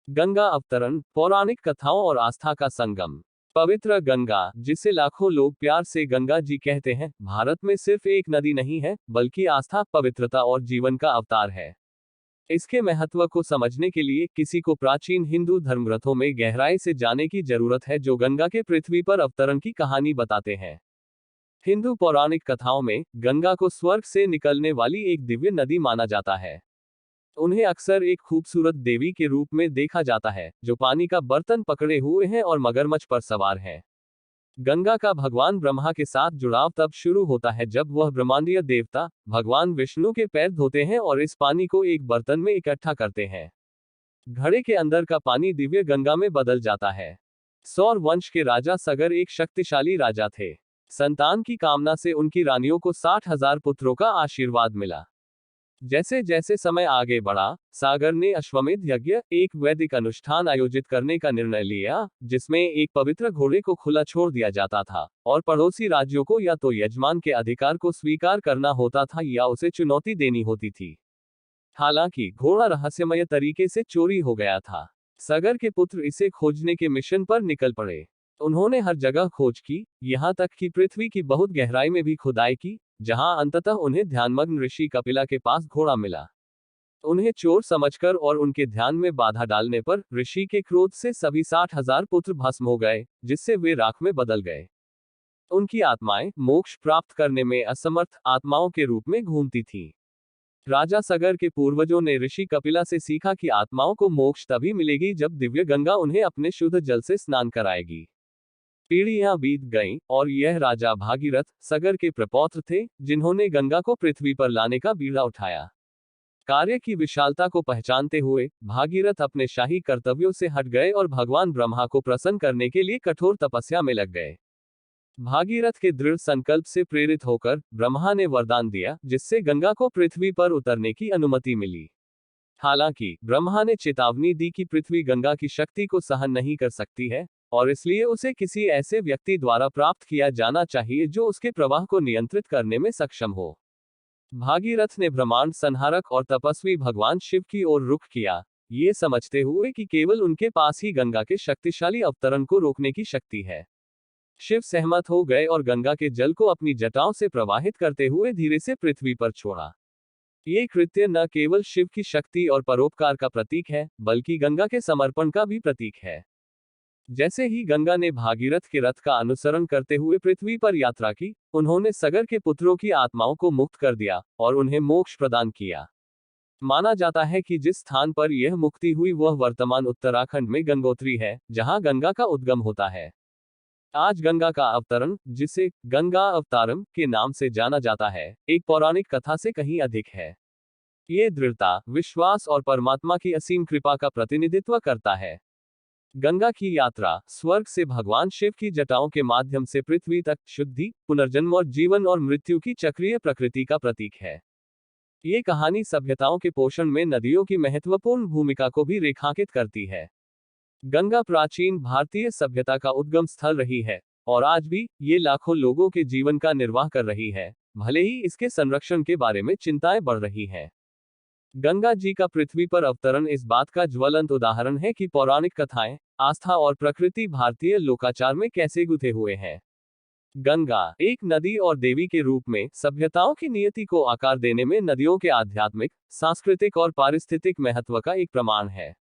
गंगा अवतरण, पौराणिक कथाओं और आस्था का संगम। पवित्र गंगा, जिसे लाखों लोग प्यार से गंगा जी कहते हैं, भारत में सिर्फ एक नदी नहीं है, बल्कि आस्था, पवित्रता और जीवन का अवतार है। इसके महत्व को समझने के लिए किसी को प्राचीन हिंदू धर्मग्रंथों में गहराई से जाने की जरूरत है, जो गंगा के पृथ्वी पर अवतरण की कहानी बताते हैं। हिंदू पौराणिक कथाओं में गंगा को स्वर्ग से निकलने वाली एक दिव्य नदी माना जाता है। उन्हें अक्सर एक खूबसूरत देवी के रूप में देखा जाता है, जो पानी का बर्तन पकड़े हुए हैं और मगरमच्छ पर सवार है। गंगा का भगवान ब्रह्मा के साथ जुड़ाव तब शुरू होता है जब वह ब्रह्मांडीय देवता भगवान विष्णु के पैर धोते हैं और इस पानी को एक बर्तन में इकट्ठा करते हैं। घड़े के अंदर का पानी दिव्य गंगा में बदल जाता है। सौर वंश के राजा सगर एक शक्तिशाली राजा थे। संतान की कामना से उनकी रानियों को 60,000 पुत्रों का आशीर्वाद मिला। जैसे जैसे समय आगे बढ़ा, सागर ने अश्वमेध यज्ञ, एक वैदिक अनुष्ठान आयोजित करने का निर्णय लिया, जिसमें एक पवित्र घोड़े को खुला छोड़ दिया जाता था और पड़ोसी राज्यों को या तो यजमान के अधिकार को स्वीकार करना होता था या उसे चुनौती देनी होती थी। हालांकि घोड़ा रहस्यमय तरीके से चोरी हो गया था। सगर के पुत्र इसे खोजने के मिशन पर निकल पड़े। उन्होंने हर जगह खोज की, यहाँ तक कि पृथ्वी की बहुत गहराई में भी खुदाई की, जहां अंततः उन्हें ध्यानमग्न ऋषि कपिला के पास घोड़ा मिला। उन्हें चोर समझकर और उनके ध्यान में बाधा डालने पर ऋषि के क्रोध से सभी 60,000 पुत्र भस्म हो गए, जिससे वे राख में बदल गए। उनकी आत्माएं मोक्ष प्राप्त करने में असमर्थ आत्माओं के रूप में घूमती थीं। राजा सगर के पूर्वजों ने ऋषि कपिला से सीखा कि आत्माओं को मोक्ष तभी मिलेगी जब दिव्य गंगा उन्हें अपने शुद्ध जल से स्नान कराएगी। पीढ़ियां बीत गईं, और यह राजा भागीरथ सगर के प्रपौत्र थे, जिन्होंने गंगा को पृथ्वी पर लाने का बीड़ा उठाया। कार्य की विशालता को पहचानते हुए भागीरथ अपने शाही कर्तव्यों से हट गए और भगवान ब्रह्मा को प्रसन्न करने के लिए कठोर तपस्या में लग गए। भागीरथ के दृढ़ संकल्प से प्रेरित होकर ब्रह्मा ने वरदान दिया, जिससे गंगा को पृथ्वी पर उतरने की अनुमति मिली। हालांकि ब्रह्मा ने चेतावनी दी कि पृथ्वी गंगा की शक्ति को सहन नहीं कर सकती है, और इसलिए उसे किसी ऐसे व्यक्ति द्वारा प्राप्त किया जाना चाहिए जो उसके प्रवाह को नियंत्रित करने में सक्षम हो। भागीरथ ने ब्रह्मांड संहारक और तपस्वी भगवान शिव की ओर रुख किया, ये समझते हुए कि केवल उनके पास ही गंगा के शक्तिशाली अवतरण को रोकने की शक्ति है। शिव सहमत हो गए और गंगा के जल को अपनी जटाओं से प्रवाहित करते हुए धीरे से पृथ्वी पर छोड़ा। ये कृत्य न केवल शिव की शक्ति और परोपकार का प्रतीक है, बल्कि गंगा के समर्पण का भी प्रतीक है। जैसे ही गंगा ने भागीरथ के रथ का अनुसरण करते हुए पृथ्वी पर यात्रा की, उन्होंने सगर के पुत्रों की आत्माओं को मुक्त कर दिया और उन्हें मोक्ष प्रदान किया। माना जाता है कि जिस स्थान पर यह मुक्ति हुई वह वर्तमान उत्तराखंड में गंगोत्री है, जहां गंगा का उद्गम होता है। आज गंगा का अवतरण, जिसे गंगा अवतारम के नाम से जाना जाता है, एक पौराणिक कथा से कहीं अधिक है। ये दृढ़ता, विश्वास और परमात्मा की असीम कृपा का प्रतिनिधित्व करता है। गंगा की यात्रा स्वर्ग से भगवान शिव की जटाओं के माध्यम से पृथ्वी तक शुद्धि, पुनर्जन्म और जीवन और मृत्यु की चक्रीय प्रकृति का प्रतीक है। ये कहानी सभ्यताओं के पोषण में नदियों की महत्वपूर्ण भूमिका को भी रेखांकित करती है। गंगा प्राचीन भारतीय सभ्यता का उद्गम स्थल रही है, और आज भी ये लाखों लोगों के जीवन का निर्वाह कर रही है, भले ही इसके संरक्षण के बारे में चिंताएं बढ़ रही हैं। गंगा जी का पृथ्वी पर अवतरण इस बात का ज्वलंत उदाहरण है कि पौराणिक कथाएं, आस्था और प्रकृति भारतीय लोकाचार में कैसे गुथे हुए हैं। गंगा एक नदी और देवी के रूप में सभ्यताओं की नियति को आकार देने में नदियों के आध्यात्मिक, सांस्कृतिक और पारिस्थितिक महत्व का एक प्रमाण है।